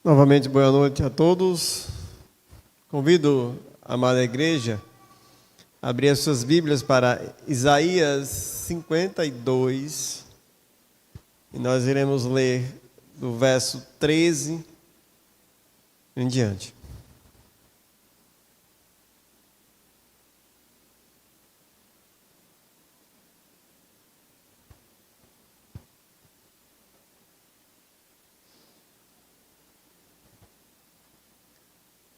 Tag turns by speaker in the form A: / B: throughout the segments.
A: Novamente, boa noite a todos. Convido a amada igreja a abrir as suas Bíblias para Isaías 52. E nós iremos ler do verso 13 em diante.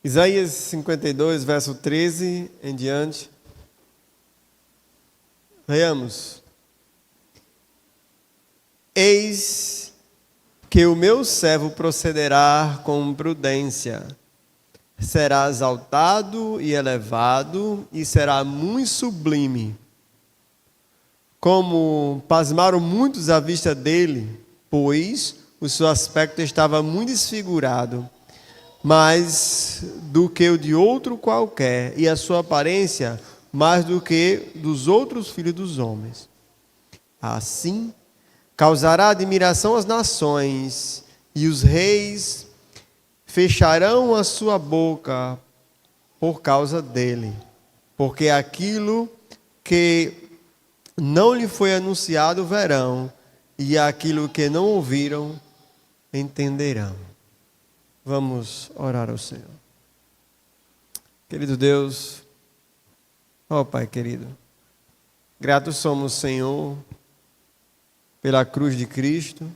A: Isaías 52, verso 13 em diante. Leiamos. Eis que o meu servo procederá com prudência, será exaltado e elevado, e será muito sublime. Como pasmaram muitos à vista dele, pois o seu aspecto estava muito desfigurado, mais do que o de outro qualquer, e a sua aparência mais do que dos outros filhos dos homens. Assim, causará admiração às nações, e os reis fecharão a sua boca por causa dele, porque aquilo que não lhe foi anunciado verão, e aquilo que não ouviram entenderão. Vamos orar ao Senhor. Querido Deus, ó Pai querido, gratos somos, Senhor, pela cruz de Cristo,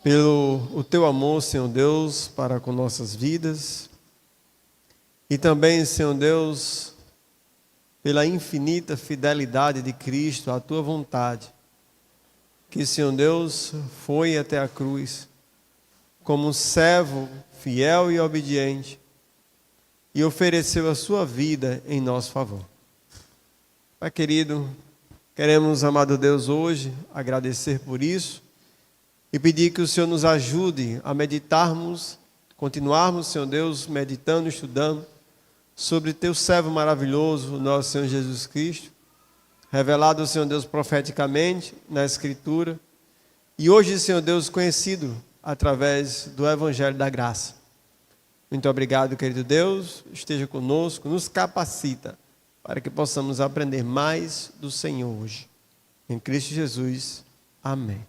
A: pelo o Teu amor, Senhor Deus, para com nossas vidas, e também, Senhor Deus, pela infinita fidelidade de Cristo à Tua vontade, que, Senhor Deus, foi até a cruz, como um servo fiel e obediente, e ofereceu a sua vida em nosso favor. Pai querido, queremos, amado Deus, hoje agradecer por isso e pedir que o Senhor nos ajude a meditarmos, continuarmos, Senhor Deus, meditando, estudando sobre Teu servo maravilhoso, nosso Senhor Jesus Cristo, revelado, Senhor Deus, profeticamente na Escritura, e hoje, Senhor Deus, conhecido através do Evangelho da Graça. Muito obrigado, querido Deus, esteja conosco, nos capacita para que possamos aprender mais do Senhor hoje. Em Cristo Jesus, amém.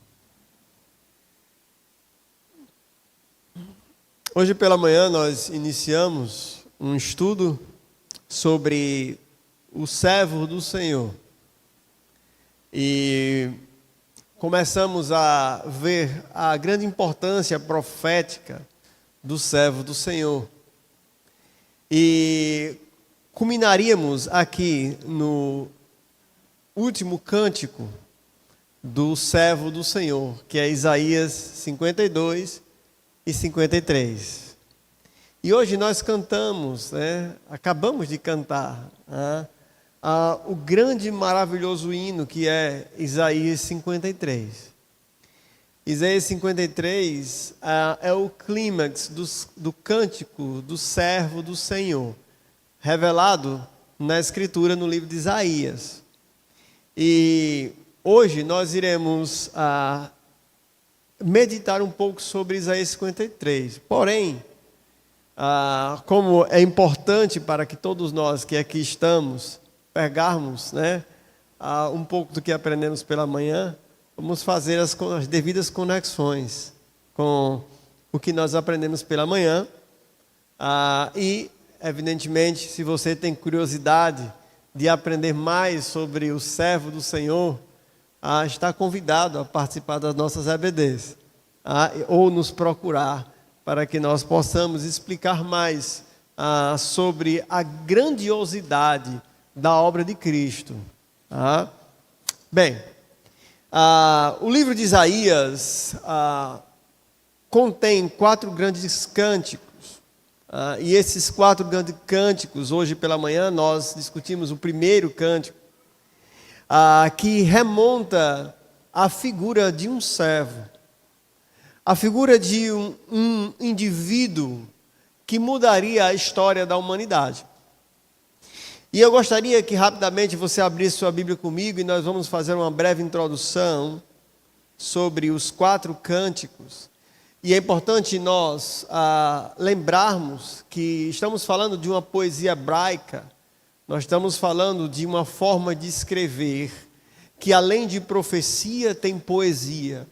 A: Hoje pela manhã nós iniciamos um estudo sobre o servo do Senhor. E começamos a ver a grande importância profética do servo do Senhor. E culminaríamos aqui no último cântico do servo do Senhor, que é Isaías 52 e 53. E hoje nós cantamos, acabamos de cantar, o grande e maravilhoso hino que é Isaías 53. Isaías 53 é o clímax do cântico do servo do Senhor, revelado na Escritura no livro de Isaías. E hoje nós iremos meditar um pouco sobre Isaías 53. Porém, como é importante para que todos nós que aqui estamos pegarmos um pouco do que aprendemos pela manhã, vamos fazer as devidas conexões com o que nós aprendemos pela manhã. E, evidentemente, se você tem curiosidade de aprender mais sobre o servo do Senhor, está convidado a participar das nossas EBDs, ou nos procurar para que nós possamos explicar mais sobre a grandiosidade da obra de Cristo. Bem, o livro de Isaías contém 4 grandes cânticos. E esses 4 grandes cânticos, hoje pela manhã nós discutimos o primeiro cântico, que remonta à figura de um servo, a figura de um indivíduo que mudaria a história da humanidade. E eu gostaria que rapidamente você abrisse sua Bíblia comigo e nós vamos fazer uma breve introdução sobre os 4 cânticos. E é importante nós lembrarmos que estamos falando de uma poesia hebraica, nós estamos falando de uma forma de escrever que, além de profecia, tem poesia.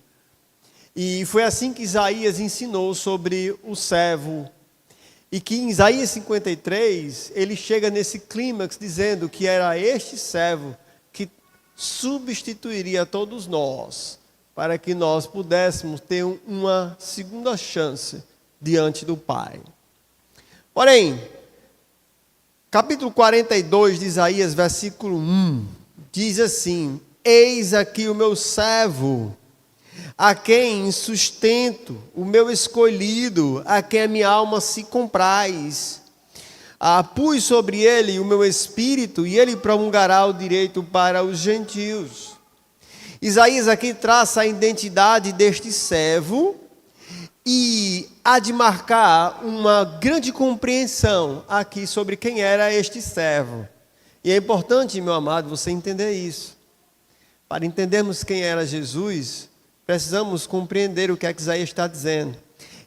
A: E foi assim que Isaías ensinou sobre o servo. E que em Isaías 53, ele chega nesse clímax dizendo que era este servo que substituiria todos nós, para que nós pudéssemos ter uma segunda chance diante do Pai. Porém, capítulo 42 de Isaías, versículo 1, diz assim: eis aqui o meu servo, a quem sustento, o meu escolhido, a quem a minha alma se compraz. Pus sobre ele o meu espírito, e ele promulgará o direito para os gentios. Isaías aqui traça a identidade deste servo e há de marcar uma grande compreensão aqui sobre quem era este servo. E é importante, meu amado, você entender isso. Para entendermos quem era Jesus, precisamos compreender o que é que Isaías está dizendo.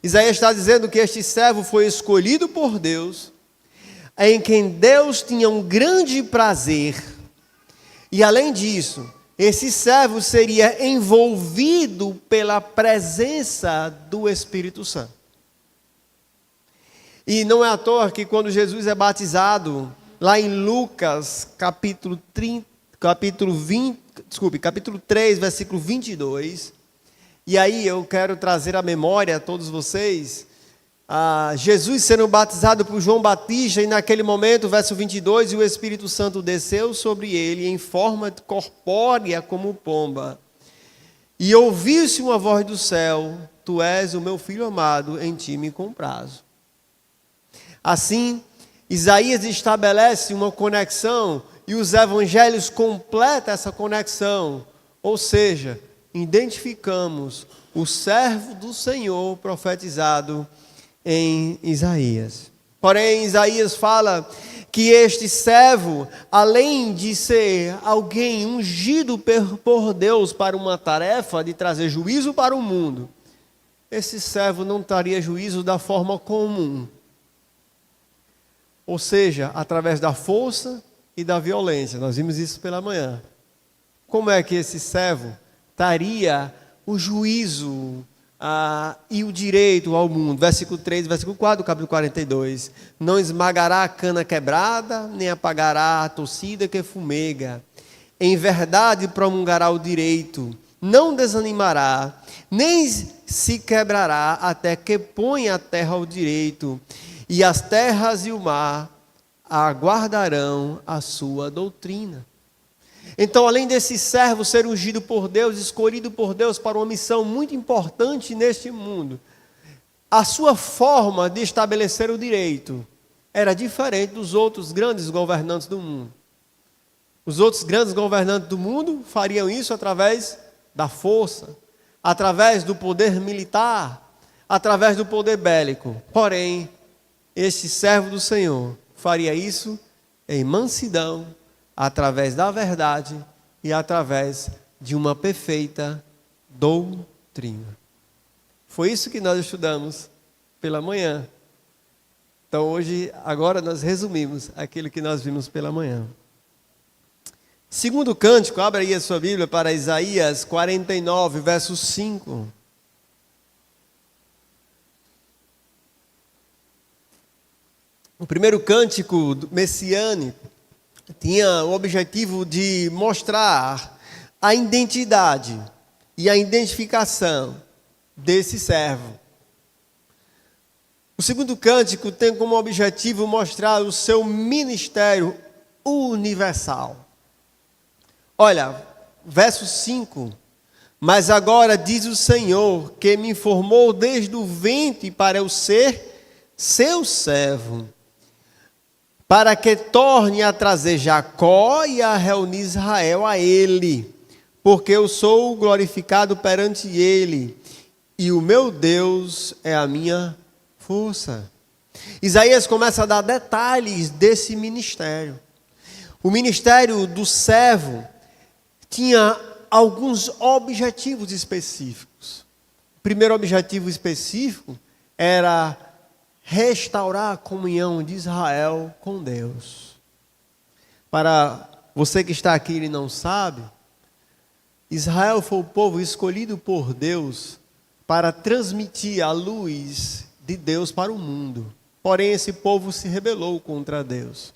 A: Isaías está dizendo que este servo foi escolhido por Deus, em quem Deus tinha um grande prazer. E além disso, esse servo seria envolvido pela presença do Espírito Santo. E não é à toa que quando Jesus é batizado, lá em Lucas, capítulo 3, versículo 22, e aí eu quero trazer à memória a todos vocês, Jesus sendo batizado por João Batista, e naquele momento, verso 22, e o Espírito Santo desceu sobre ele em forma corpórea como pomba. E ouviu-se uma voz do céu: tu és o meu filho amado, em ti me comprazo. Assim, Isaías estabelece uma conexão, e os evangelhos completam essa conexão. Ou seja, identificamos o servo do Senhor profetizado em Isaías. Porém, Isaías fala que este servo, além de ser alguém ungido por Deus para uma tarefa de trazer juízo para o mundo, esse servo não traria juízo da forma comum. Ou seja, através da força e da violência. Nós vimos isso pela manhã. Como é que esse servo traria o juízo e o direito ao mundo? Versículo 3, versículo 4 do capítulo 42. Não esmagará a cana quebrada, nem apagará a torcida que fumega. Em verdade promulgará o direito, não desanimará, nem se quebrará, até que ponha a terra ao direito, e as terras e o mar aguardarão a sua doutrina. Então, além desse servo ser ungido por Deus, escolhido por Deus para uma missão muito importante neste mundo, a sua forma de estabelecer o direito era diferente dos outros grandes governantes do mundo. Os outros grandes governantes do mundo fariam isso através da força, através do poder militar, através do poder bélico. Porém, este servo do Senhor faria isso em mansidão, através da verdade e através de uma perfeita doutrina. Foi isso que nós estudamos pela manhã. Então agora nós resumimos aquilo que nós vimos pela manhã. Segundo cântico, abra aí a sua Bíblia para Isaías 49, verso 5. O primeiro cântico messiânico tinha o objetivo de mostrar a identidade e a identificação desse servo. O segundo cântico tem como objetivo mostrar o seu ministério universal. Olha, verso 5. Mas agora diz o Senhor, que me formou desde o ventre para eu ser seu servo, para que torne a trazer Jacó e a reunir Israel a ele, porque eu sou glorificado perante ele, e o meu Deus é a minha força. Isaías começa a dar detalhes desse ministério. O ministério do servo tinha alguns objetivos específicos. O primeiro objetivo específico era restaurar a comunhão de Israel com Deus. Para você que está aqui e não sabe, Israel foi o povo escolhido por Deus para transmitir a luz de Deus para o mundo. Porém, esse povo se rebelou contra Deus.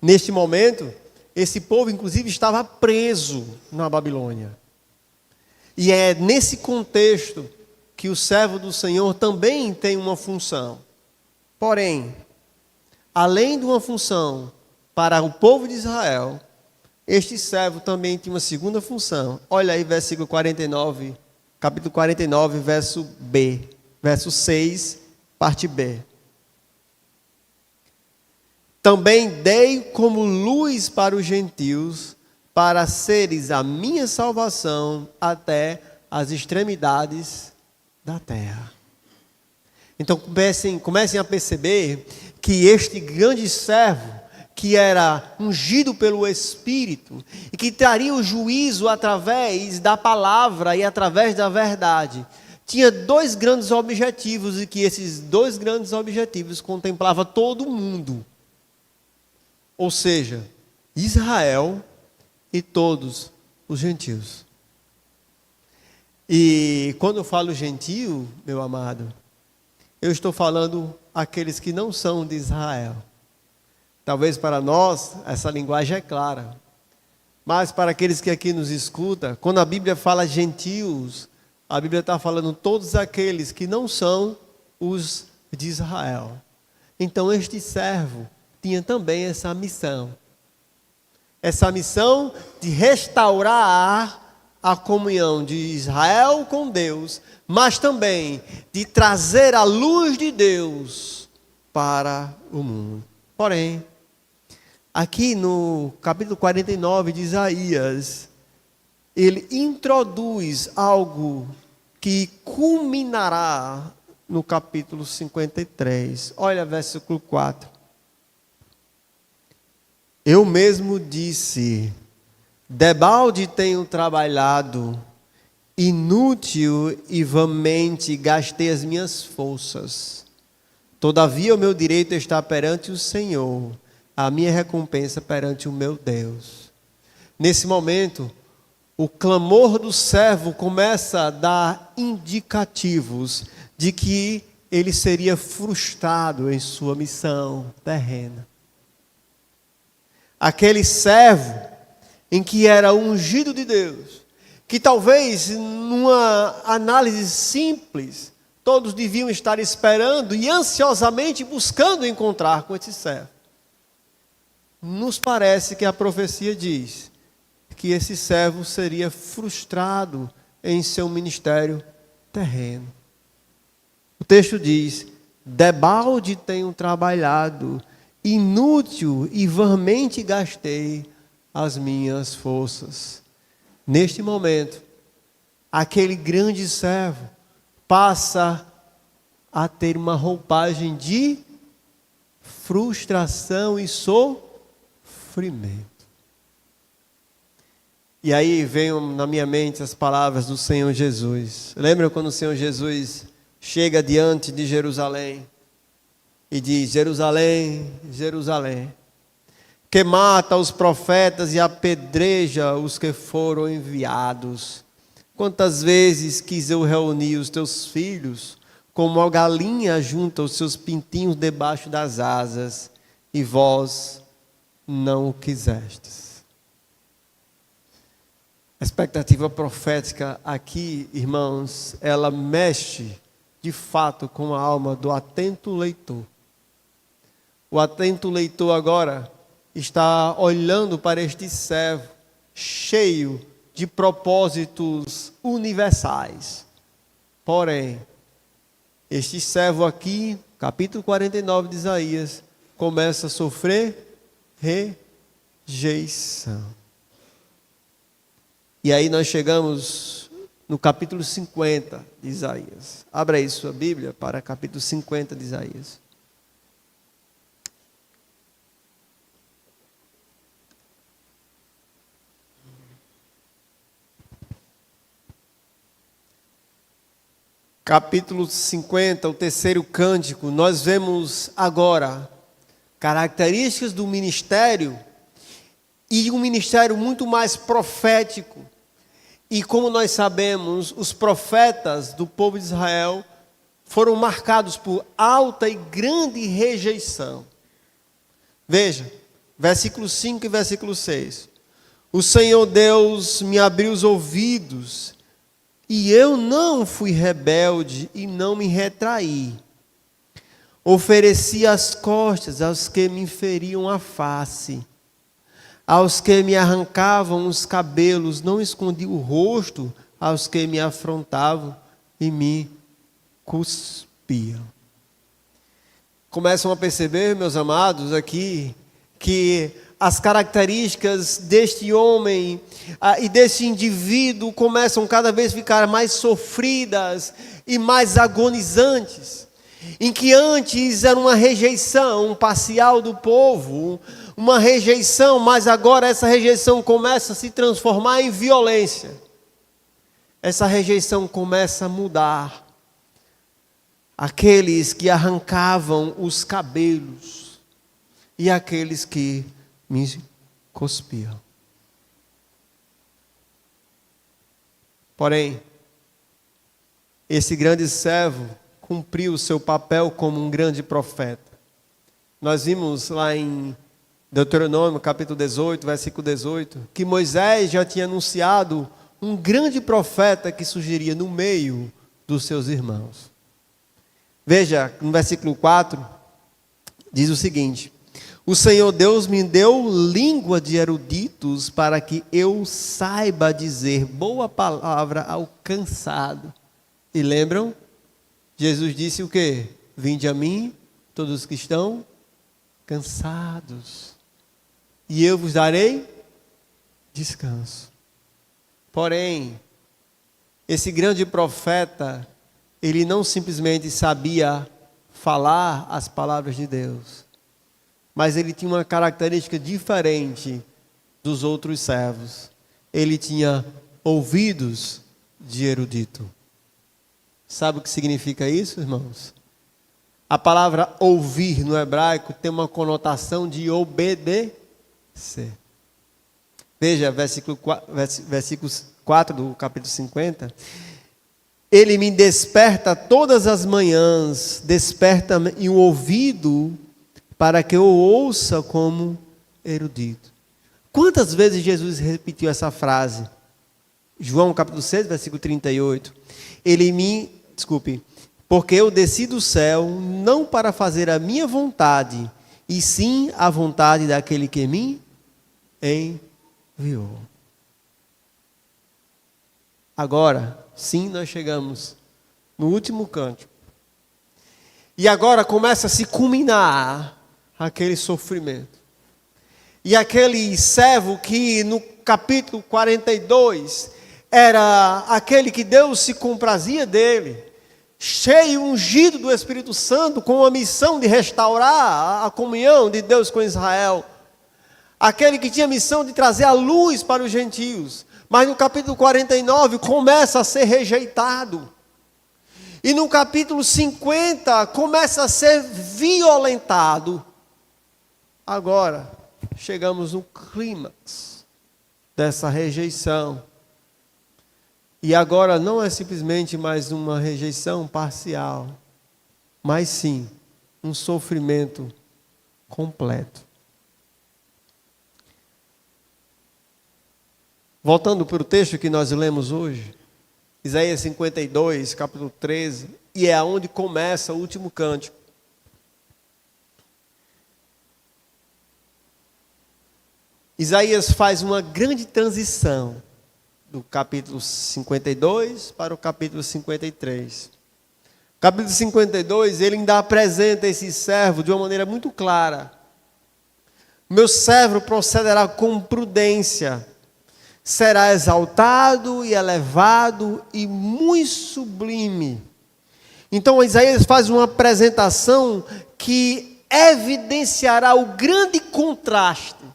A: Neste momento, esse povo, inclusive, estava preso na Babilônia. E é nesse contexto que o servo do Senhor também tem uma função. Porém, além de uma função para o povo de Israel, este servo também tinha uma segunda função. Olha aí, versículo 49, capítulo 49, verso B, verso 6, parte B. Também dei como luz para os gentios, para seres a minha salvação até as extremidades da terra. Então comecem a perceber que este grande servo, que era ungido pelo Espírito, e que traria o juízo através da palavra e através da verdade, tinha dois grandes objetivos, e que esses dois grandes objetivos contemplavam todo mundo. Ou seja, Israel e todos os gentios. E quando eu falo gentio, meu amado, eu estou falando aqueles que não são de Israel. Talvez para nós essa linguagem é clara. Mas para aqueles que aqui nos escutam, quando a Bíblia fala gentios, a Bíblia está falando todos aqueles que não são os de Israel. Então este servo tinha também essa missão. Essa missão de restaurar a comunhão de Israel com Deus, mas também de trazer a luz de Deus para o mundo. Porém, aqui no capítulo 49 de Isaías, ele introduz algo que culminará no capítulo 53. Olha versículo 4. Eu mesmo disse, debalde tenho trabalhado, inútil e vãmente gastei as minhas forças. Todavia o meu direito está perante o Senhor, a minha recompensa perante o meu Deus. Nesse momento, o clamor do servo começa a dar indicativos de que ele seria frustrado em sua missão terrena. Aquele servo em que era ungido de Deus, que talvez numa análise simples, todos deviam estar esperando e ansiosamente buscando encontrar com esse servo. Nos parece que a profecia diz que esse servo seria frustrado em seu ministério terreno. O texto diz, debalde tenho trabalhado, inútil e vãmente gastei as minhas forças. Neste momento, aquele grande servo passa a ter uma roupagem de frustração e sofrimento. E aí vem na minha mente as palavras do Senhor Jesus. Lembra quando o Senhor Jesus chega diante de Jerusalém e diz, Jerusalém, Jerusalém, que mata os profetas e apedreja os que foram enviados. Quantas vezes quis eu reunir os teus filhos, como a galinha junta os seus pintinhos debaixo das asas, e vós não o quisestes. A expectativa profética aqui, irmãos, ela mexe de fato com a alma do atento leitor. O atento leitor agora está olhando para este servo cheio de propósitos universais. Porém, este servo aqui, capítulo 49 de Isaías, começa a sofrer rejeição. E aí nós chegamos no capítulo 50 de Isaías. Abra aí sua Bíblia para capítulo 50 de Isaías. capítulo 50, o terceiro cântico, nós vemos agora características do ministério e um ministério muito mais profético. E como nós sabemos, os profetas do povo de Israel foram marcados por alta e grande rejeição. Veja, versículo 5 e versículo 6. O Senhor Deus me abriu os ouvidos, e eu não fui rebelde e não me retraí. Ofereci as costas aos que me feriam a face. Aos que me arrancavam os cabelos, não escondi o rosto aos que me afrontavam e me cuspiam. Começam a perceber, meus amados, aqui, que as características deste homem e deste indivíduo começam cada vez a ficar mais sofridas e mais agonizantes. Em que antes era uma rejeição parcial do povo, uma rejeição, mas agora essa rejeição começa a se transformar em violência. Essa rejeição começa a mudar. Aqueles que arrancavam os cabelos e aqueles que me cuspiam. Porém, esse grande servo cumpriu o seu papel como um grande profeta. Nós vimos lá em Deuteronômio, capítulo 18, versículo 18, que Moisés já tinha anunciado um grande profeta que surgiria no meio dos seus irmãos. Veja, no versículo 4, diz o seguinte: o Senhor Deus me deu língua de eruditos para que eu saiba dizer boa palavra ao cansado. E lembram? Jesus disse o quê? Vinde a mim, todos os que estão cansados, e eu vos darei descanso. Porém, esse grande profeta, ele não simplesmente sabia falar as palavras de Deus, mas ele tinha uma característica diferente dos outros servos. Ele tinha ouvidos de erudito. Sabe o que significa isso, irmãos? A palavra ouvir no hebraico tem uma conotação de obedecer. Veja, versículo 4 do capítulo 50. Ele me desperta todas as manhãs, desperta-me o ouvido para que eu ouça como erudito. Quantas vezes Jesus repetiu essa frase? João capítulo 6, versículo 38. Porque eu desci do céu não para fazer a minha vontade, e sim a vontade daquele que me enviou. Agora, sim, nós chegamos no último cântico. E agora começa a se culminar aquele sofrimento. E aquele servo que no capítulo 42 era aquele que Deus se comprazia dele, cheio, ungido do Espírito Santo, com a missão de restaurar a comunhão de Deus com Israel. Aquele que tinha a missão de trazer a luz para os gentios. Mas no capítulo 49 começa a ser rejeitado. E no capítulo 50 começa a ser violentado. Agora, chegamos no clímax dessa rejeição. E agora não é simplesmente mais uma rejeição parcial, mas sim um sofrimento completo. Voltando para o texto que nós lemos hoje, Isaías 52, capítulo 13, e é aonde começa o último cântico. Isaías faz uma grande transição do capítulo 52 para o capítulo 53. O capítulo 52, ele ainda apresenta esse servo de uma maneira muito clara. Meu servo procederá com prudência, será exaltado e elevado e muito sublime. Então Isaías faz uma apresentação que evidenciará o grande contraste.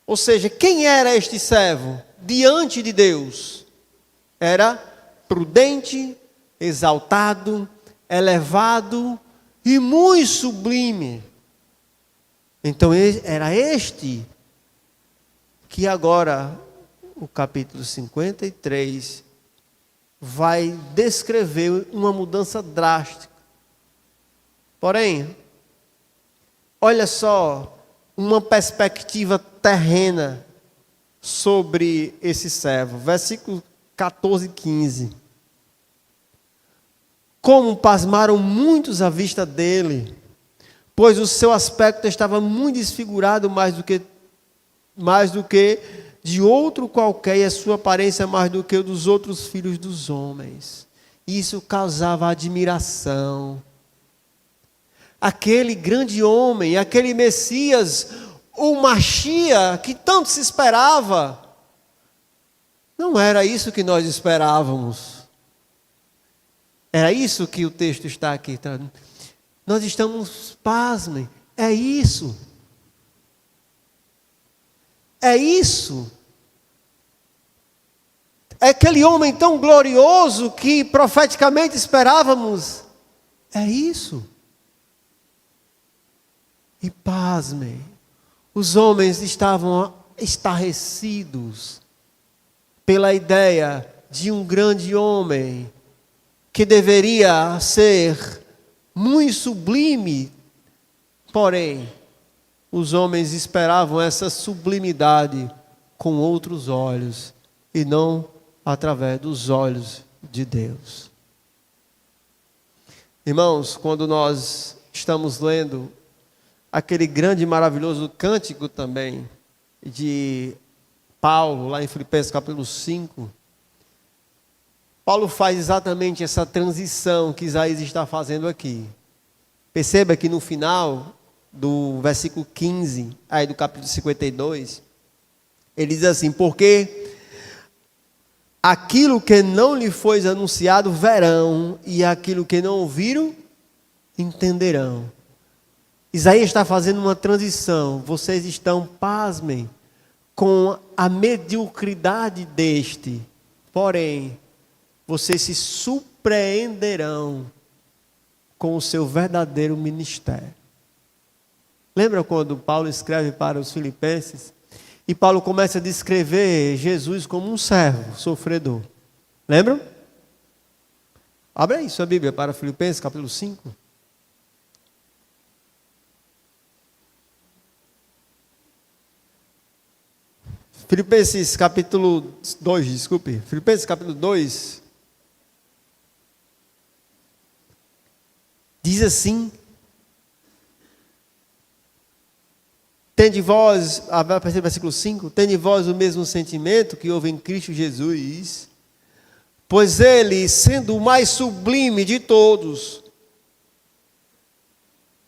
A: Ou seja, quem era este servo diante de Deus? Era prudente, exaltado, elevado e muito sublime. Então era este que agora o capítulo 53 vai descrever uma mudança drástica. Porém, olha só uma perspectiva terrena sobre esse servo. Versículo 14 e 15. Como pasmaram muitos à vista dele, pois o seu aspecto estava muito desfigurado mais do que de outro qualquer, e a sua aparência mais do que o dos outros filhos dos homens. Isso causava admiração. Aquele grande homem, aquele Messias, o Machia, que tanto se esperava, não era isso que nós esperávamos. Era isso que o texto está aqui. Nós estamos, pasmem, é isso. É isso. É aquele homem tão glorioso que profeticamente esperávamos. É isso. E pasmem, os homens estavam estarrecidos pela ideia de um grande homem que deveria ser muito sublime, porém, os homens esperavam essa sublimidade com outros olhos e não através dos olhos de Deus. Irmãos, quando nós estamos lendo aquele grande e maravilhoso cântico também de Paulo, lá em Filipenses capítulo 5, Paulo faz exatamente essa transição que Isaías está fazendo aqui. Perceba que no final do versículo 15, aí do capítulo 52, ele diz assim: porque aquilo que não lhe foi anunciado verão, e aquilo que não ouviram entenderão. Isaías está fazendo uma transição. Vocês estão, pasmem, com a mediocridade deste, porém, vocês se surpreenderão com o seu verdadeiro ministério. Lembra quando Paulo escreve para os filipenses? E Paulo começa a descrever Jesus como um servo sofredor. Lembram? Abre aí sua Bíblia para Filipenses capítulo 5. Filipenses capítulo 2, desculpe. Filipenses capítulo 2. Diz assim: tende vós, a partir do versículo 5, tende vós o mesmo sentimento que houve em Cristo Jesus, pois ele, sendo o mais sublime de todos,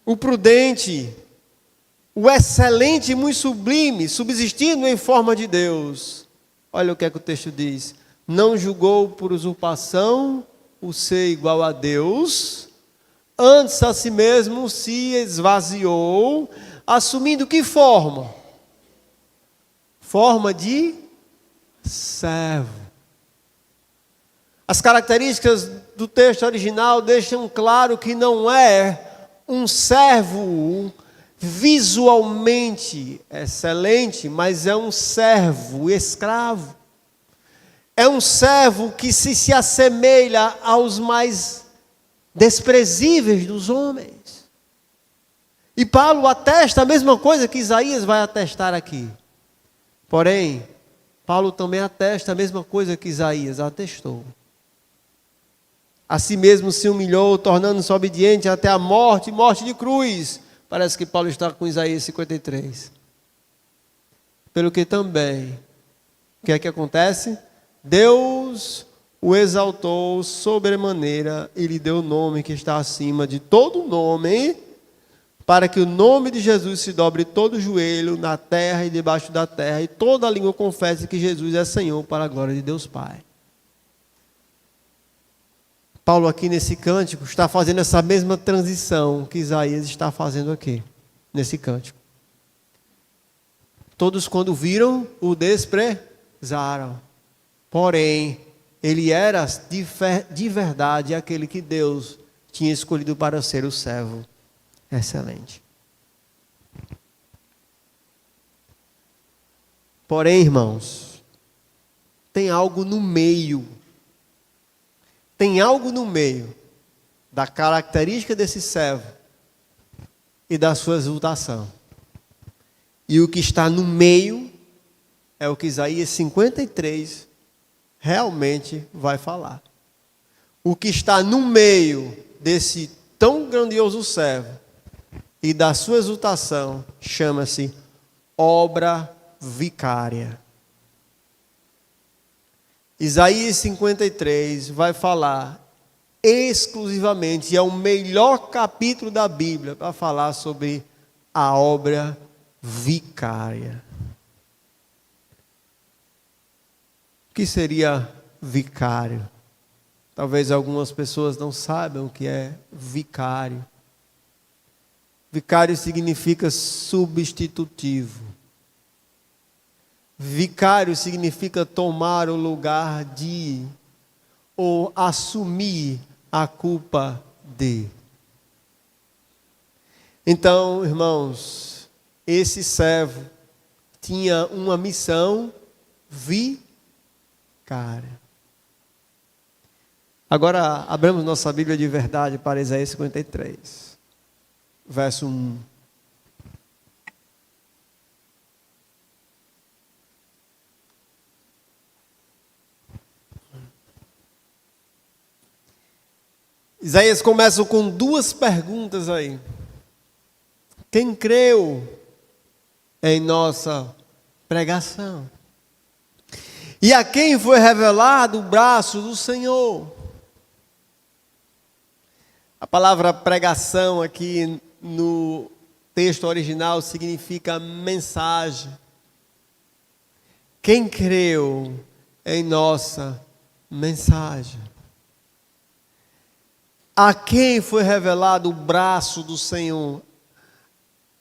A: o prudente, o excelente e muito sublime, subsistindo em forma de Deus. Olha o que é que o texto diz: não julgou por usurpação o ser igual a Deus, antes a si mesmo se esvaziou, assumindo que forma? Forma de servo. As características do texto original deixam claro que não é um servo visualmente excelente, mas é um servo escravo. É um servo que se assemelha aos mais desprezíveis dos homens. E Paulo atesta a mesma coisa que Isaías vai atestar aqui. Porém, Paulo também atesta a mesma coisa que Isaías atestou. A si mesmo se humilhou, tornando-se obediente até a morte, morte de cruz. Parece que Paulo está com Isaías 53. Pelo que também, o que é que acontece? Deus o exaltou sobremaneira e lhe deu o nome que está acima de todo nome, para que o nome de Jesus se dobre todo o joelho na terra e debaixo da terra, e toda a língua confesse que Jesus é Senhor, para a glória de Deus Pai. Paulo aqui nesse cântico está fazendo essa mesma transição que Isaías está fazendo aqui, nesse cântico. Todos quando viram, o desprezaram. Porém, ele era de verdade aquele que Deus tinha escolhido para ser o servo excelente. Porém, irmãos, tem algo no meio. Tem algo no meio da característica desse servo e da sua exultação. E o que está no meio é o que Isaías 53 realmente vai falar. O que está no meio desse tão grandioso servo e da sua exultação chama-se obra vicária. Isaías 53 vai falar exclusivamente, e é o melhor capítulo da Bíblia para falar sobre a obra vicária. O que seria vicário? Talvez algumas pessoas não saibam o que é vicário. Vicário significa substitutivo. Vicário significa tomar o lugar de, ou assumir a culpa de. Então, irmãos, esse servo tinha uma missão vicária. Agora, abramos nossa Bíblia de verdade para Isaías 53, verso 1. Isaías começa com duas perguntas aí. Quem creu em nossa pregação? E a quem foi revelado o braço do Senhor? A palavra pregação aqui no texto original significa mensagem. Quem creu em nossa mensagem? A quem foi revelado o braço do Senhor?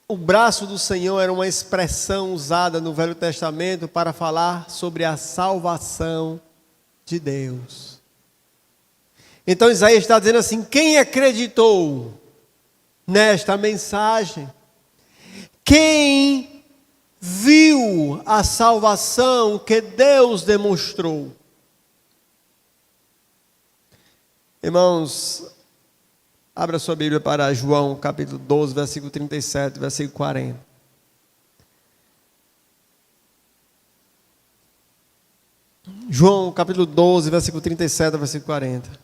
A: O braço do Senhor era uma expressão usada no Velho Testamento para falar sobre a salvação de Deus. Então Isaías está dizendo assim: quem acreditou nesta mensagem? Quem viu a salvação que Deus demonstrou? Irmãos, abra sua Bíblia para João, capítulo 12, versículo 37, versículo 40. João, capítulo 12, versículo 37, versículo 40.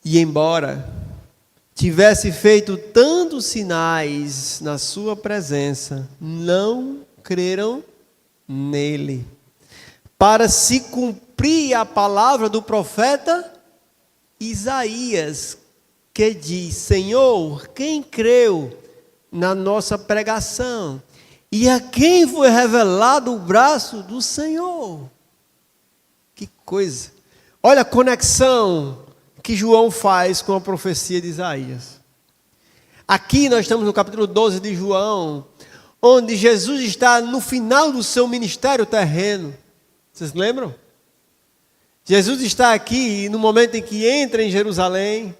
A: E embora tivesse feito tantos sinais na sua presença, não creram nele. Para se cumprir a palavra do profeta Isaías, que diz: Senhor, quem creu na nossa pregação? E a quem foi revelado o braço do Senhor? Que coisa! Olha a conexão que João faz com a profecia de Isaías. Aqui nós estamos no capítulo 12 de João, onde Jesus está no final do seu ministério terreno. Vocês lembram? Jesus está aqui no momento em que entra em Jerusalém.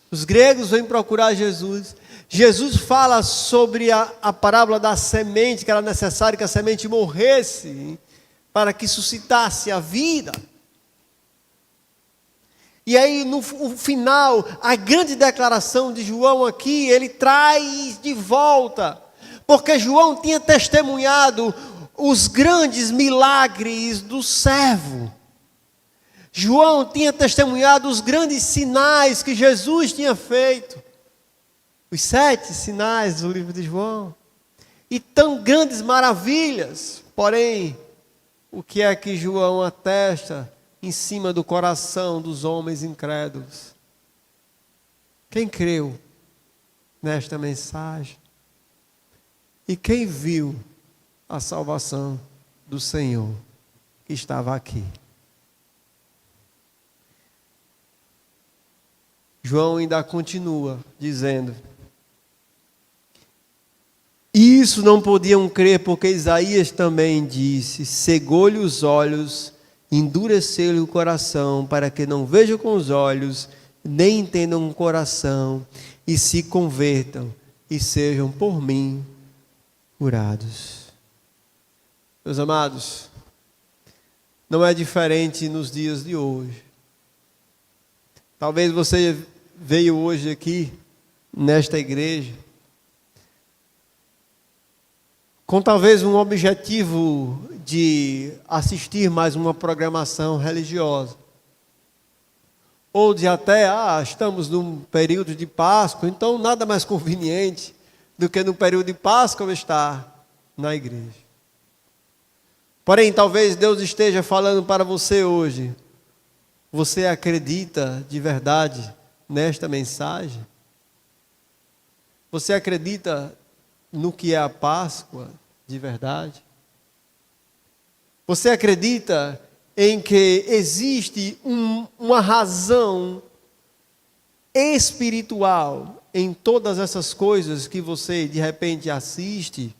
A: Os gregos vêm procurar Jesus. Jesus fala sobre a parábola da semente, que era necessário que a semente morresse para que suscitasse a vida. E aí no final, a grande declaração de João aqui, ele traz de volta, porque João tinha testemunhado os grandes milagres do servo. João tinha testemunhado os grandes sinais que Jesus tinha feito. Os 7 sinais do livro de João. E tão grandes maravilhas. Porém, o que é que João atesta em cima do coração dos homens incrédulos? Quem creu nesta mensagem? E quem viu a salvação do Senhor que estava aqui? João ainda continua dizendo: isso não podiam crer, porque Isaías também disse: cegou-lhe os olhos, endureceu-lhe o coração, para que não vejam com os olhos, nem entendam com o coração, e se convertam, e sejam por mim curados. Meus amados, não é diferente nos dias de hoje. Talvez você veio hoje aqui, nesta igreja, com talvez um objetivo de assistir mais uma programação religiosa. Ou de até, estamos num período de Páscoa, então nada mais conveniente do que no período de Páscoa eu estar na igreja. Porém, talvez Deus esteja falando para você hoje: você acredita de verdade nesta mensagem? Você acredita no que é a Páscoa de verdade? Você acredita em que existe uma razão espiritual em todas essas coisas que você de repente assiste?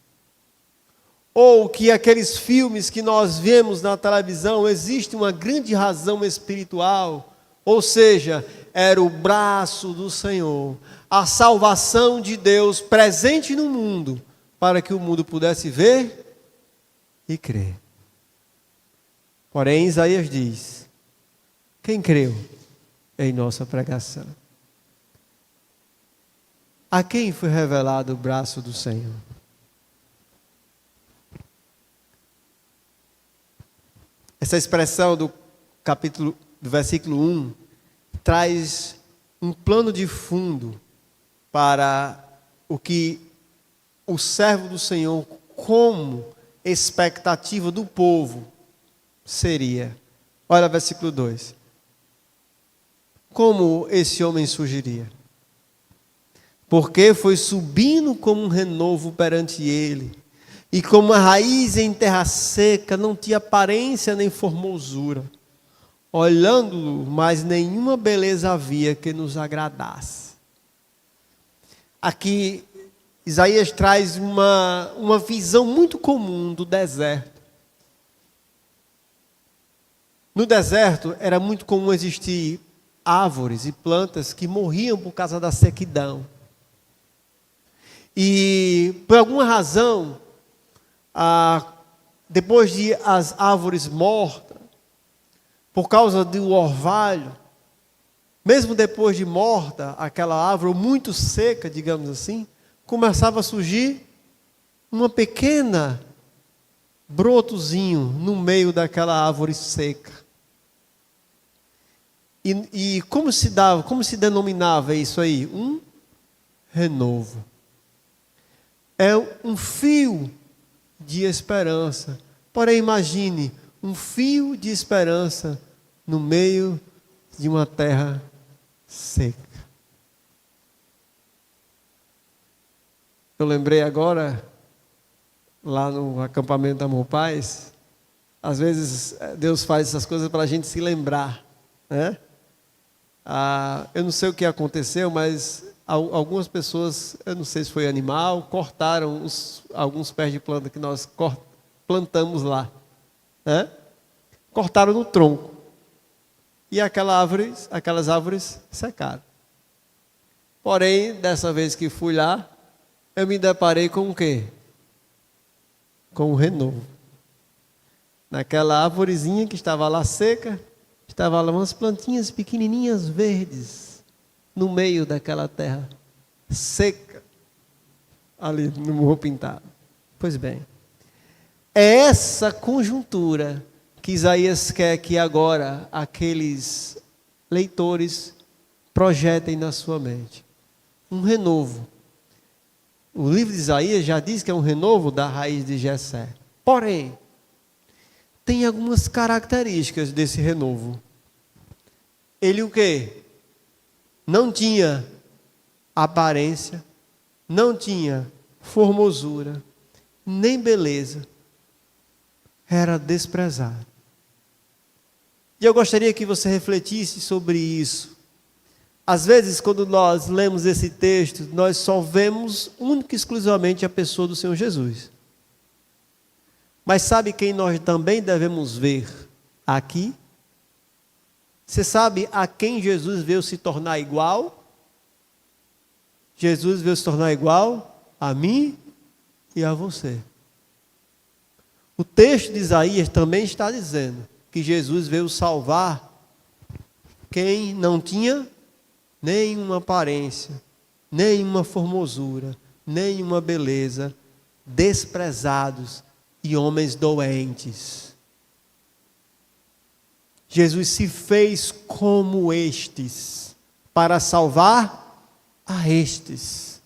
A: Ou que aqueles filmes que nós vemos na televisão, existe uma grande razão espiritual? Ou seja, era o braço do Senhor, a salvação de Deus presente no mundo, para que o mundo pudesse ver e crer. Porém, Isaías diz: quem creu em nossa pregação? A quem foi revelado o braço do Senhor? Essa expressão do versículo 1, traz um plano de fundo para o que o servo do Senhor, como expectativa do povo, seria. Olha o versículo 2. Como esse homem surgiria? Porque foi subindo como um renovo perante ele, e como uma raiz em terra seca, não tinha aparência nem formosura. Olhando-o, mas nenhuma beleza havia que nos agradasse. Aqui, Isaías traz uma visão muito comum do deserto. No deserto, era muito comum existir árvores e plantas que morriam por causa da sequidão. E, por alguma razão, depois de as árvores mortas, por causa do orvalho, mesmo depois de morta aquela árvore, muito seca, digamos assim, começava a surgir uma pequena brotozinho no meio daquela árvore seca. E como se denominava isso aí? Um renovo. É um fio de esperança. Porém, imagine um fio de esperança no meio de uma terra seca. Eu lembrei agora, lá no acampamento Amor Paz, às vezes Deus faz essas coisas para a gente se lembrar, né? Eu não sei o que aconteceu, mas algumas pessoas, eu não sei se foi animal, cortaram alguns pés de planta que nós plantamos lá, né? Cortaram no tronco. E aquelas árvores secaram. Porém, dessa vez que fui lá, eu me deparei com o quê? Com um renovo. Naquela arvorezinha que estava lá seca, estavam lá umas plantinhas pequenininhas verdes, no meio daquela terra seca, ali no Morro Pintado. Pois bem, é essa conjuntura que Isaías quer que agora aqueles leitores projetem na sua mente. Um renovo. O livro de Isaías já diz que é um renovo da raiz de Jessé. Porém, tem algumas características desse renovo. Ele o quê? Não tinha aparência, não tinha formosura, nem beleza. Era desprezado. E eu gostaria que você refletisse sobre isso. Às vezes, quando nós lemos esse texto, nós só vemos única e exclusivamente a pessoa do Senhor Jesus. Mas sabe quem nós também devemos ver aqui? Você sabe a quem Jesus veio se tornar igual? Jesus veio se tornar igual a mim e a você. O texto de Isaías também está dizendo que Jesus veio salvar quem não tinha nenhuma aparência, nenhuma formosura, nenhuma beleza, desprezados e homens doentes. Jesus se fez como estes, para salvar a estes.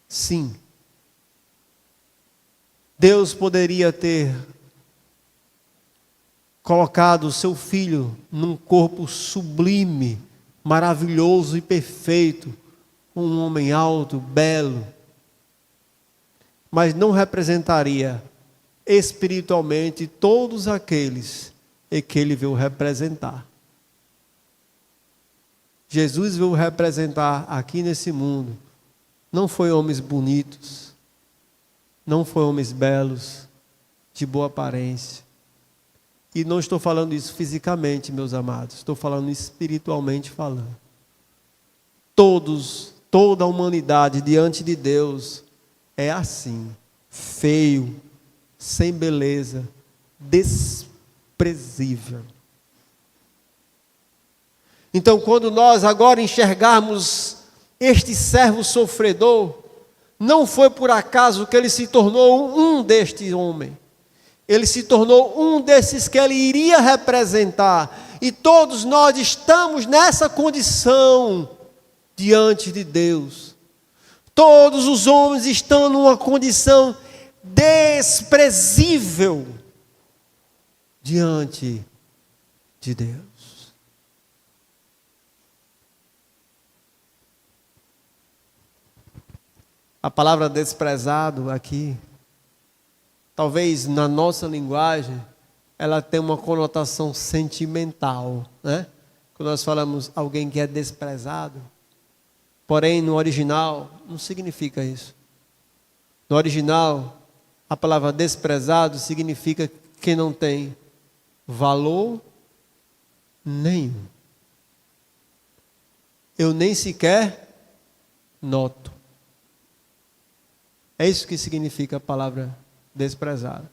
A: Sim. Deus poderia ter colocado o seu filho num corpo sublime, maravilhoso e perfeito, um homem alto, belo, mas não representaria espiritualmente todos aqueles que ele veio representar. Jesus veio representar aqui nesse mundo, não foi homens bonitos, não foi homens belos, de boa aparência. E não estou falando isso fisicamente, meus amados, estou falando espiritualmente falando. Toda a humanidade diante de Deus é assim, feio, sem beleza, desprezível. Então, quando nós agora enxergarmos este servo sofredor, não foi por acaso que ele se tornou um deste homem. Ele se tornou um desses que ele iria representar. E todos nós estamos nessa condição diante de Deus. Todos os homens estão numa condição desprezível diante de Deus. A palavra desprezado aqui, talvez na nossa linguagem, ela tem uma conotação sentimental, né? Quando nós falamos alguém que é desprezado, porém no original não significa isso. No original, a palavra desprezado significa que não tem valor nenhum. Eu nem sequer noto. É isso que significa a palavra desprezado.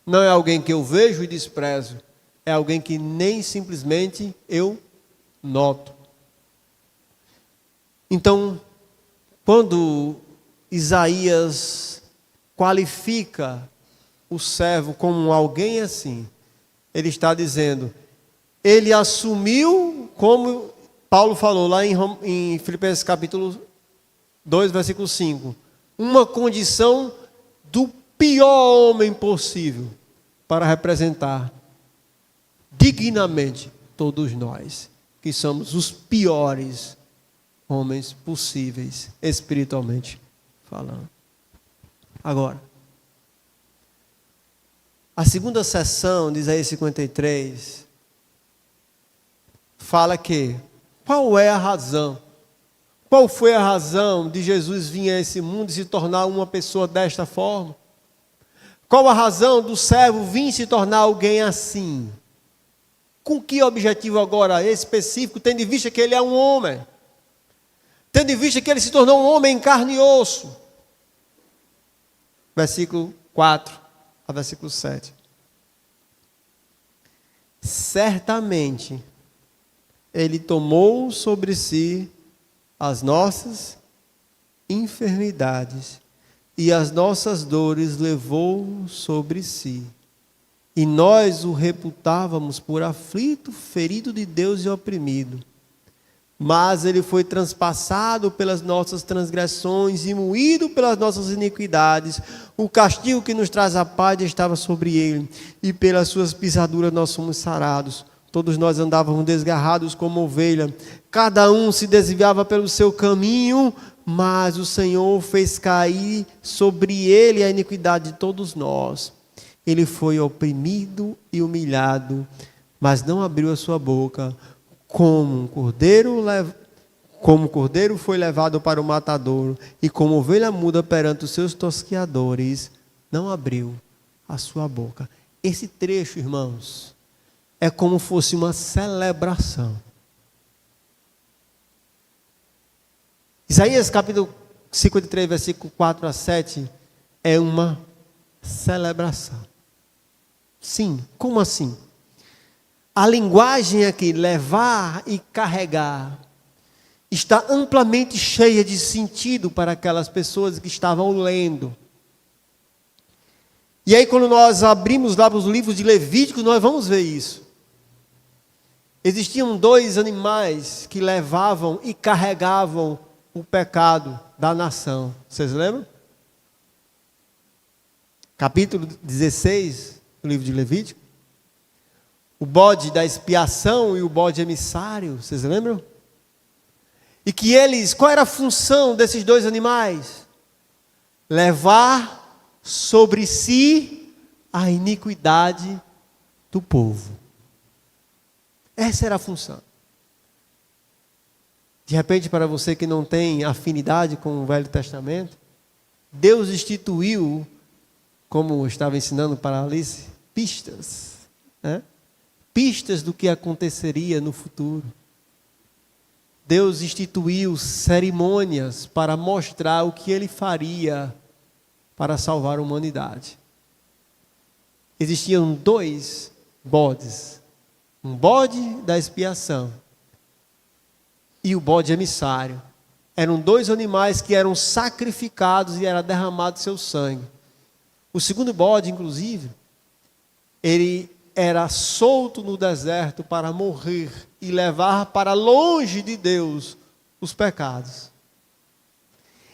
A: Não é alguém que eu vejo e desprezo, é alguém que nem simplesmente eu noto. Então, quando Isaías qualifica o servo como alguém assim, ele está dizendo, ele assumiu, como Paulo falou lá em Filipenses capítulo 2, versículo 5, uma condição do pior homem possível para representar dignamente todos nós, que somos os piores homens possíveis, espiritualmente falando. Agora, a segunda sessão de Isaías 53 fala que, qual é a razão? Qual foi a razão de Jesus vir a esse mundo e se tornar uma pessoa desta forma? Qual a razão do servo vir se tornar alguém assim? Com que objetivo agora específico, tendo em vista que ele é um homem? Tendo em vista que ele se tornou um homem em carne e osso? Versículo 4 a versículo 7. Certamente, ele tomou sobre si as nossas enfermidades e as nossas dores levou sobre si. E nós o reputávamos por aflito, ferido de Deus e oprimido. Mas ele foi transpassado pelas nossas transgressões e moído pelas nossas iniquidades. O castigo que nos traz a paz estava sobre ele, e pelas suas pisaduras nós somos sarados. Todos nós andávamos desgarrados como ovelha, cada um se desviava pelo seu caminho, mas o Senhor fez cair sobre ele a iniquidade de todos nós. Ele foi oprimido e humilhado, mas não abriu a sua boca. como um cordeiro foi levado para o matadouro, e como ovelha muda perante os seus tosqueadores, não abriu a sua boca. Esse trecho, irmãos, é como fosse uma celebração. Isaías capítulo 53, versículo 4 a 7, é uma celebração. Sim, como assim? A linguagem aqui, levar e carregar, está amplamente cheia de sentido para aquelas pessoas que estavam lendo. E aí, quando nós abrimos lá os livros de Levítico, nós vamos ver isso. Existiam 2 animais que levavam e carregavam o pecado da nação. Vocês lembram? Capítulo 16 do livro de Levítico. O bode da expiação e o bode emissário. Vocês lembram? E que eles, qual era a função desses 2 animais? Levar sobre si a iniquidade do povo. Essa era a função. De repente, para você que não tem afinidade com o Velho Testamento, Deus instituiu, como estava ensinando para Alice, pistas, né? Pistas do que aconteceria no futuro. Deus instituiu cerimônias para mostrar o que Ele faria para salvar a humanidade. Existiam 2 bodes. Um bode da expiação e o bode emissário. Eram 2 animais que eram sacrificados e era derramado seu sangue. O segundo bode, inclusive, ele era solto no deserto para morrer e levar para longe de Deus os pecados.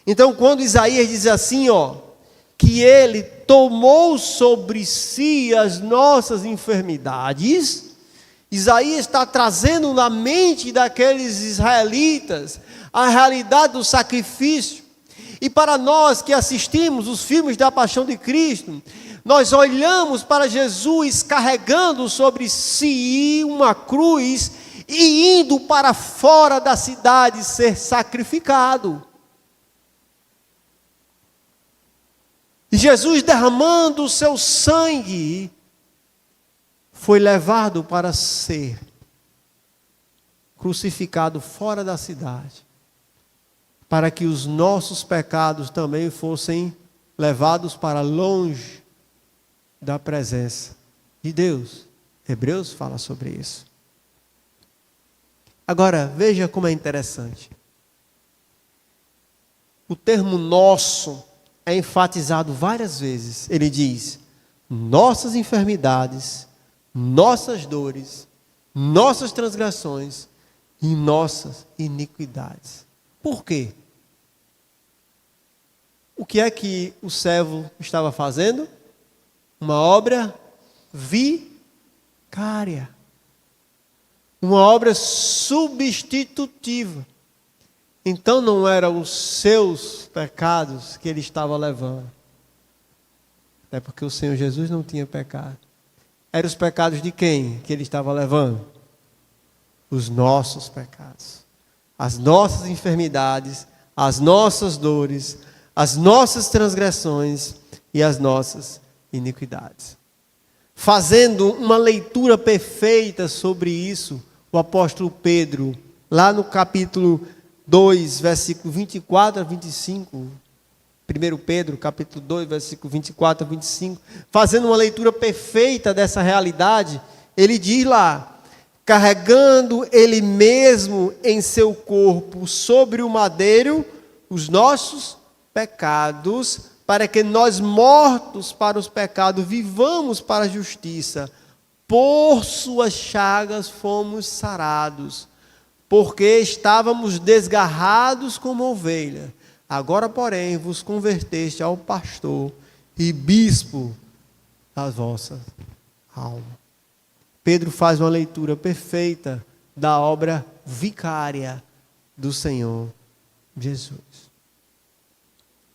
A: Então, quando Isaías diz assim, que ele tomou sobre si as nossas enfermidades, Isaías está trazendo na mente daqueles israelitas a realidade do sacrifício. E para nós que assistimos os filmes da Paixão de Cristo, nós olhamos para Jesus carregando sobre si uma cruz e indo para fora da cidade ser sacrificado. E Jesus, derramando o seu sangue, foi levado para ser crucificado fora da cidade, para que os nossos pecados também fossem levados para longe da presença de Deus. Hebreus fala sobre isso. Agora, veja como é interessante. O termo nosso é enfatizado várias vezes. Ele diz: nossas enfermidades, nossas dores, nossas transgressões e nossas iniquidades. Por quê? O que é que o servo estava fazendo? Uma obra vicária. Uma obra substitutiva. Então não eram os seus pecados que ele estava levando. Até porque o Senhor Jesus não tinha pecado. Eram os pecados de quem que ele estava levando? Os nossos pecados. As nossas enfermidades, as nossas dores, as nossas transgressões e as nossas iniquidades. Fazendo uma leitura perfeita sobre isso, o apóstolo Pedro, lá no capítulo 2, versículo 24 a 25, 1 Pedro, capítulo 2, versículo 24 a 25, fazendo uma leitura perfeita dessa realidade, ele diz lá: carregando ele mesmo em seu corpo sobre o madeiro os nossos pecados, para que nós, mortos para os pecados, vivamos para a justiça. Por suas chagas fomos sarados, porque estávamos desgarrados como ovelha. Agora, porém, vos converteste ao pastor e bispo das vossas almas. Pedro faz uma leitura perfeita da obra vicária do Senhor Jesus.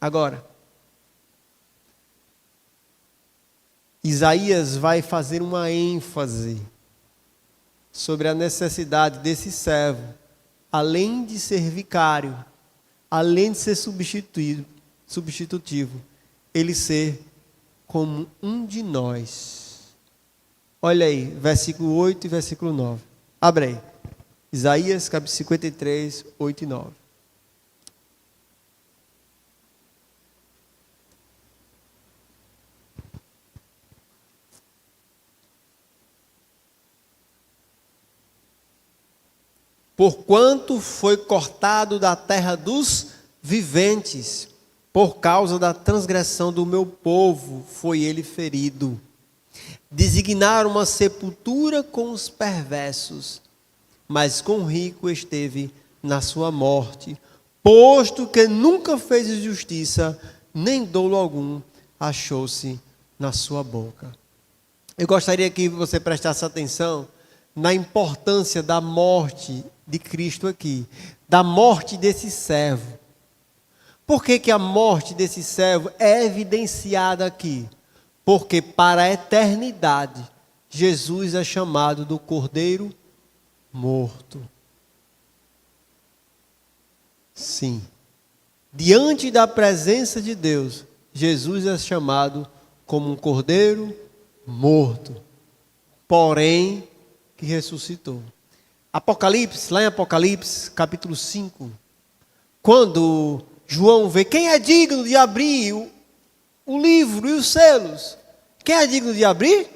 A: Agora, Isaías vai fazer uma ênfase sobre a necessidade desse servo, além de ser vicário, além de ser substitutivo, ele ser como um de nós. Olha aí, versículo 8 e versículo 9. Abre aí. Isaías, capítulo 53, 8 e 9. Porquanto foi cortado da terra dos viventes, por causa da transgressão do meu povo, foi ele ferido. Designaram uma sepultura com os perversos, mas com o rico esteve na sua morte, posto que nunca fez injustiça, nem dolo algum achou-se na sua boca. Eu gostaria que você prestasse atenção na importância da morte de Cristo aqui, da morte desse servo. Por que a morte desse servo é evidenciada aqui? Porque para a eternidade, Jesus é chamado do Cordeiro morto. Sim. Diante da presença de Deus, Jesus é chamado como um Cordeiro morto, porém que ressuscitou. Apocalipse, lá em Apocalipse, capítulo 5, quando João vê quem é digno de abrir o livro e os selos, quem é digno de abrir?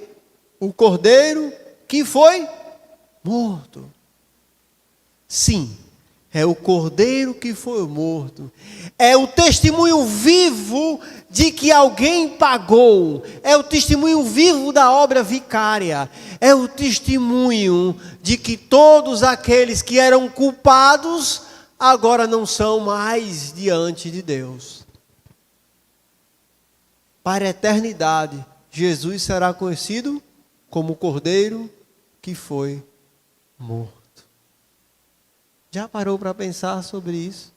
A: O Cordeiro que foi morto. Sim, é o Cordeiro que foi morto. É o testemunho vivo de que alguém pagou. É o testemunho vivo da obra vicária. É o testemunho de que todos aqueles que eram culpados agora não são mais diante de Deus. Para a eternidade, Jesus será conhecido como o Cordeiro que foi morto. Já parou para pensar sobre isso?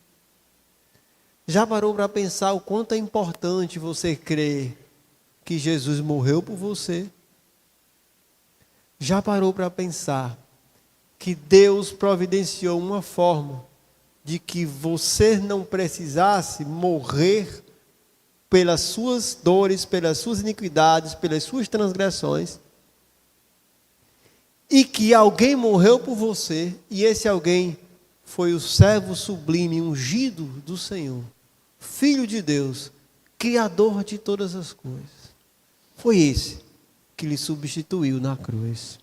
A: Já parou para pensar o quanto é importante você crer que Jesus morreu por você? Já parou para pensar que Deus providenciou uma forma de que você não precisasse morrer pelas suas dores, pelas suas iniquidades, pelas suas transgressões, e que alguém morreu por você, e esse alguém foi o servo sublime, ungido do Senhor, Filho de Deus, Criador de todas as coisas. Foi esse que lhe substituiu na cruz.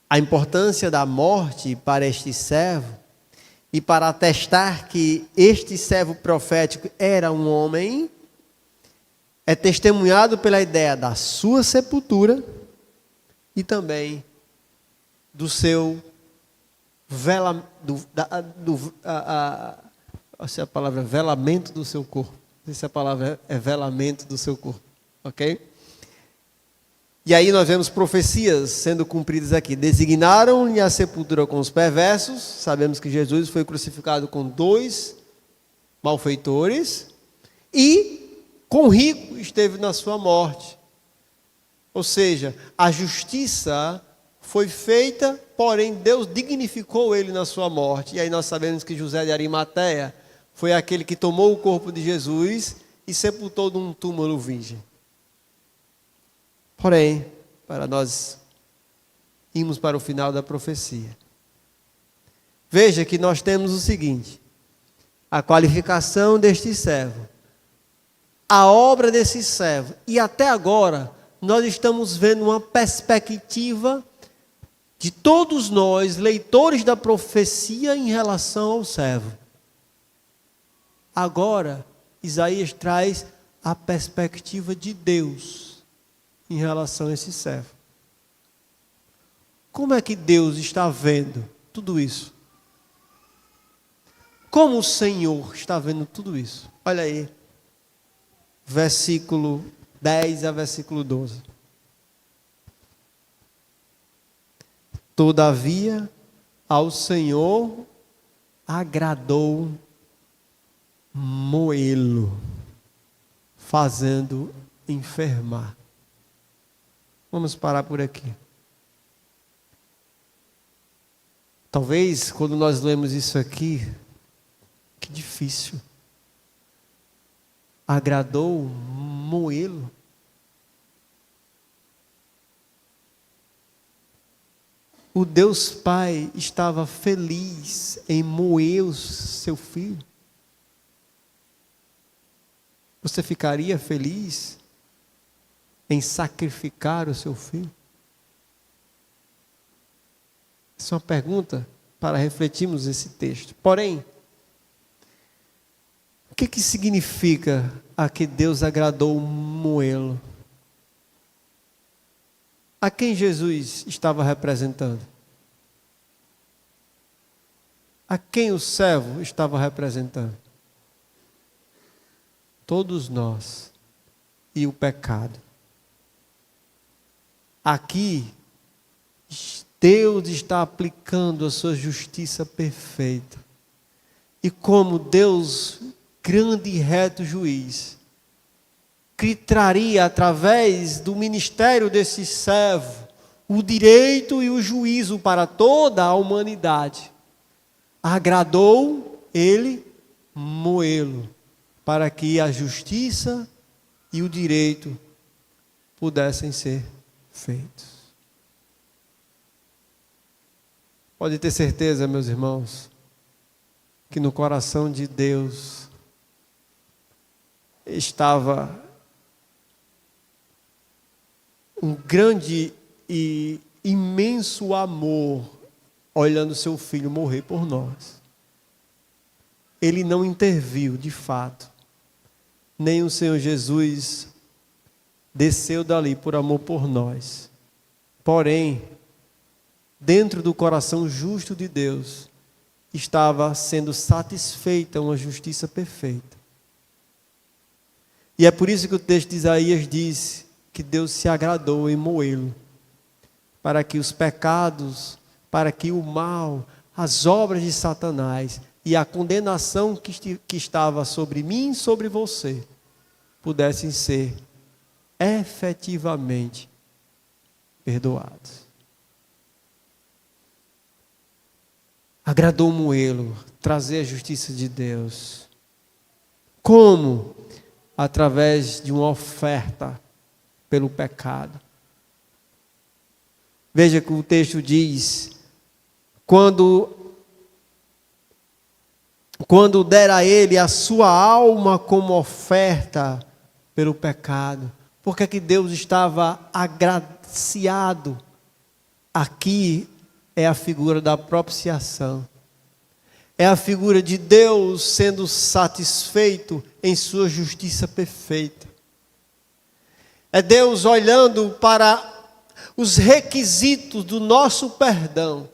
A: A importância da morte para este servo, e para atestar que este servo profético era um homem, é testemunhado pela ideia da sua sepultura e também do seu se a palavra é velamento do seu corpo. Não sei se a palavra é velamento do seu corpo, ok? E aí nós vemos profecias sendo cumpridas aqui. Designaram-lhe a sepultura com os perversos. Sabemos que Jesus foi crucificado com 2 malfeitores. E com o rico esteve na sua morte. Ou seja, a justiça foi feita, porém Deus dignificou ele na sua morte. E aí nós sabemos que José de Arimateia foi aquele que tomou o corpo de Jesus e sepultou num túmulo virgem. Porém, para nós irmos para o final da profecia, veja que nós temos o seguinte: a qualificação deste servo, a obra desse servo, e até agora nós estamos vendo uma perspectiva de todos nós, leitores da profecia, em relação ao servo. Agora, Isaías traz a perspectiva de Deus em relação a esse servo. Como é que Deus está vendo tudo isso? Como o Senhor está vendo tudo isso? Olha aí, versículo 10 a versículo 12. Todavia, ao Senhor agradou moê-lo, fazendo enfermar. Vamos parar por aqui. Talvez, quando nós lemos isso aqui, que difícil. Agradou moê-lo. O Deus Pai estava feliz em moer o seu filho. Você ficaria feliz em sacrificar o seu filho? Essa é uma pergunta para refletirmos esse texto. Porém, o que significa a que Deus agradou moê-lo? A quem Jesus estava representando? A quem o servo estava representando? Todos nós e o pecado. Aqui, Deus está aplicando a sua justiça perfeita. E como Deus, grande e reto juiz, que traria através do ministério desse servo o direito e o juízo para toda a humanidade, agradou ele moê-lo, para que a justiça e o direito pudessem ser feitos. Pode ter certeza, meus irmãos, que no coração de Deus estava um grande e imenso amor, olhando seu filho morrer por nós. Ele não interviu, de fato. Nem o Senhor Jesus desceu dali por amor por nós. Porém, dentro do coração justo de Deus, estava sendo satisfeita uma justiça perfeita. E é por isso que o texto de Isaías diz que Deus se agradou em moê-lo, para que os pecados, para que o mal, as obras de Satanás e a condenação que estava sobre mim e sobre você, pudessem ser efetivamente perdoados. Agradou moê-lo, trazer a justiça de Deus. Como? Através de uma oferta pelo pecado. Veja que o texto diz: quando der a ele a sua alma como oferta pelo pecado. Por que Deus estava agraciado? Aqui é a figura da propiciação. É a figura de Deus sendo satisfeito em sua justiça perfeita. É Deus olhando para os requisitos do nosso perdão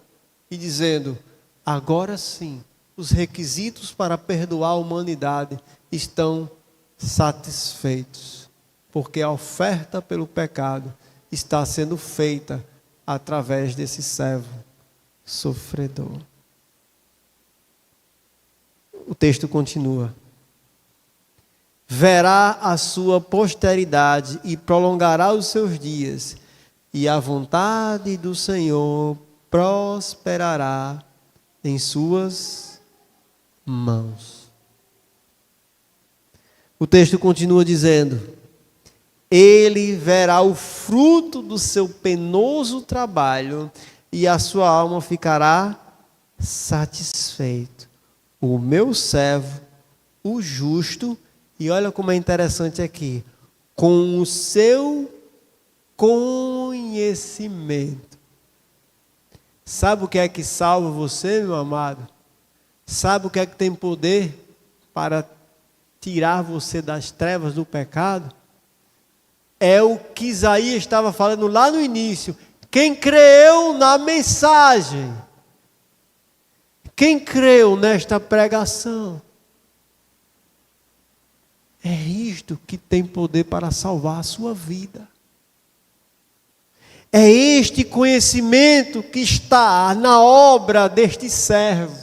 A: e dizendo: agora sim, os requisitos para perdoar a humanidade estão satisfeitos, porque a oferta pelo pecado está sendo feita através desse servo sofredor. O texto continua: verá a sua posteridade e prolongará os seus dias, e a vontade do Senhor prosperará em suas mãos. O texto continua dizendo: ele verá o fruto do seu penoso trabalho e a sua alma ficará satisfeito. O meu servo, o justo, e olha como é interessante aqui, com o seu conhecimento. Sabe o que é que salva você, meu amado? Sabe o que é que tem poder para tirar você das trevas do pecado? É o que Isaías estava falando lá no início. Quem creu na mensagem, quem creu nesta pregação, é isto que tem poder para salvar a sua vida. É este conhecimento que está na obra deste servo.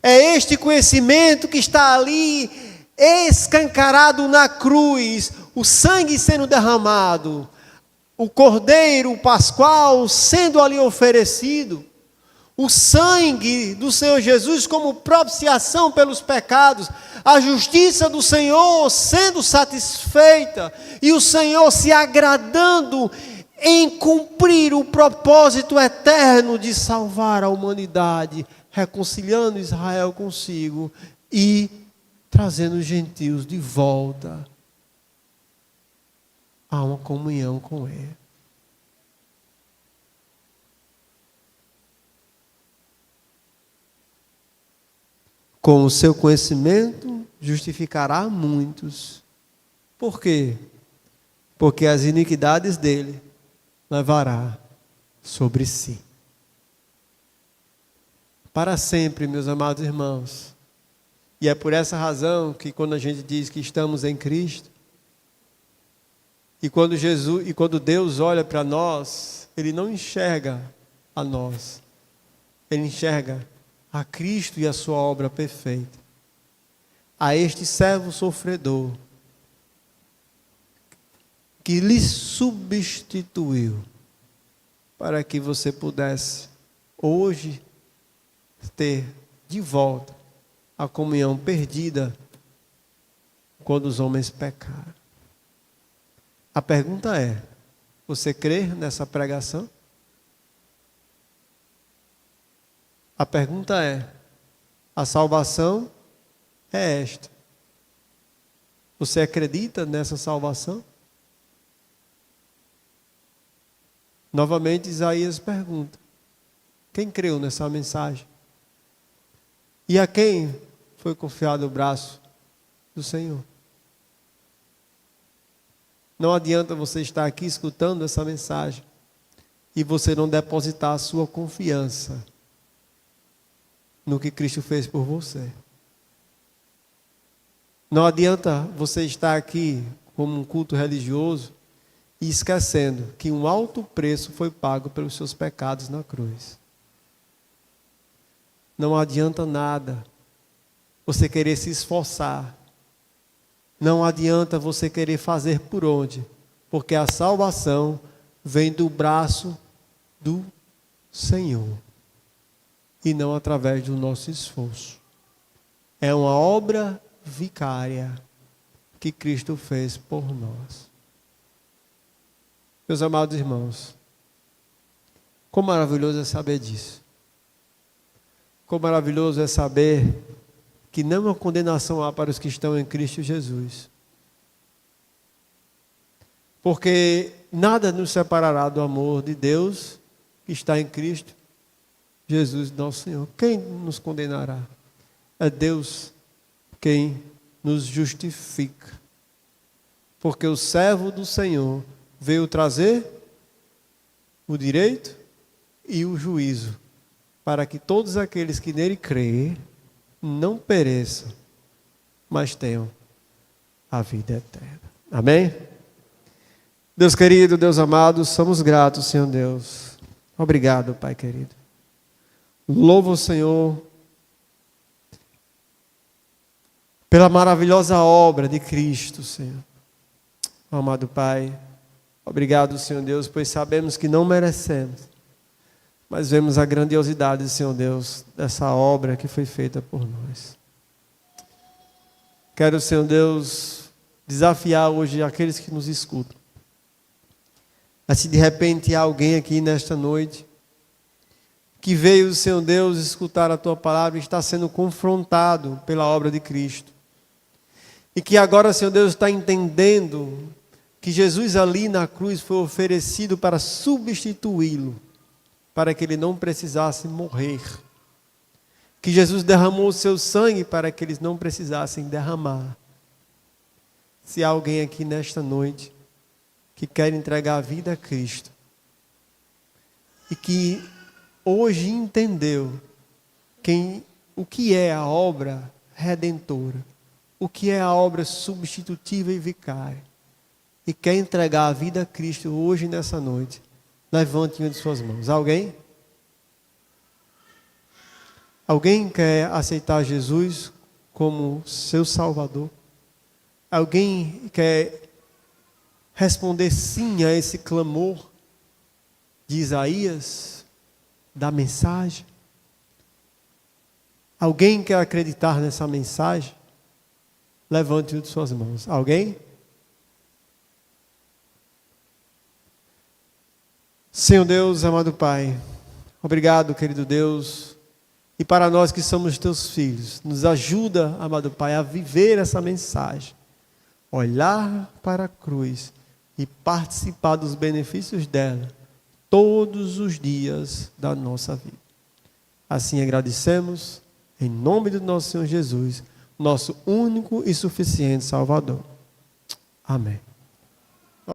A: É este conhecimento que está ali escancarado na cruz, o sangue sendo derramado, o cordeiro pascual sendo ali oferecido, o sangue do Senhor Jesus como propiciação pelos pecados, a justiça do Senhor sendo satisfeita e o Senhor se agradando em cumprir o propósito eterno de salvar a humanidade, reconciliando Israel consigo e trazendo os gentios de volta a uma comunhão com Ele. Com o seu conhecimento, justificará muitos. Por quê? Porque as iniquidades dele levará sobre si. Para sempre, meus amados irmãos. E é por essa razão que quando a gente diz que estamos em Cristo, e quando Deus olha para nós, Ele não enxerga a nós. Ele enxerga a Cristo e a sua obra perfeita. A este servo sofredor, que lhe substituiu, para que você pudesse hoje ter de volta a comunhão perdida quando os homens pecaram. A pergunta é: você crê nessa pregação? A pergunta é: a salvação é esta. Você acredita nessa salvação? Novamente Isaías pergunta: quem creu nessa mensagem? E a quem foi confiado o braço do Senhor? Não adianta você estar aqui escutando essa mensagem e você não depositar a sua confiança no que Cristo fez por você. Não adianta você estar aqui como um culto religioso e esquecendo que um alto preço foi pago pelos seus pecados na cruz. Não adianta nada você querer se esforçar. Não adianta você querer fazer por onde, porque a salvação vem do braço do Senhor e não através do nosso esforço. É uma obra vicária que Cristo fez por nós. Meus amados irmãos, quão maravilhoso é saber disso. Quão maravilhoso é saber que não há condenação há para os que estão em Cristo Jesus. Porque nada nos separará do amor de Deus que está em Cristo Jesus, nosso Senhor. Quem nos condenará? É Deus quem nos justifica. Porque o servo do Senhor veio trazer o direito e o juízo, para que todos aqueles que nele creem não pereçam, mas tenham a vida eterna. Amém? Deus querido, Deus amado, somos gratos, Senhor Deus. Obrigado, Pai querido. Louvo o Senhor pela maravilhosa obra de Cristo, Senhor. Amado Pai, obrigado, Senhor Deus, pois sabemos que não merecemos, mas vemos a grandiosidade, Senhor Deus, dessa obra que foi feita por nós. Quero, Senhor Deus, desafiar hoje aqueles que nos escutam. Mas se de repente há alguém aqui nesta noite que veio, Senhor Deus, escutar a Tua palavra e está sendo confrontado pela obra de Cristo, e que agora, Senhor Deus, está entendendo que Jesus ali na cruz foi oferecido para substituí-lo, para que ele não precisasse morrer. Que Jesus derramou o seu sangue para que eles não precisassem derramar. Se há alguém aqui nesta noite que quer entregar a vida a Cristo e que hoje entendeu o que é a obra redentora, o que é a obra substitutiva e vicária, e quer entregar a vida a Cristo hoje nessa noite, levante uma de suas mãos. Alguém? Alguém quer aceitar Jesus como seu Salvador? Alguém quer responder sim a esse clamor de Isaías, da mensagem? Alguém quer acreditar nessa mensagem? Levante uma de suas mãos. Alguém? Senhor Deus, amado Pai, obrigado, querido Deus. E para nós que somos teus filhos, nos ajuda, amado Pai, a viver essa mensagem. Olhar para a cruz e participar dos benefícios dela todos os dias da nossa vida. Assim agradecemos, em nome do nosso Senhor Jesus, nosso único e suficiente Salvador. Amém.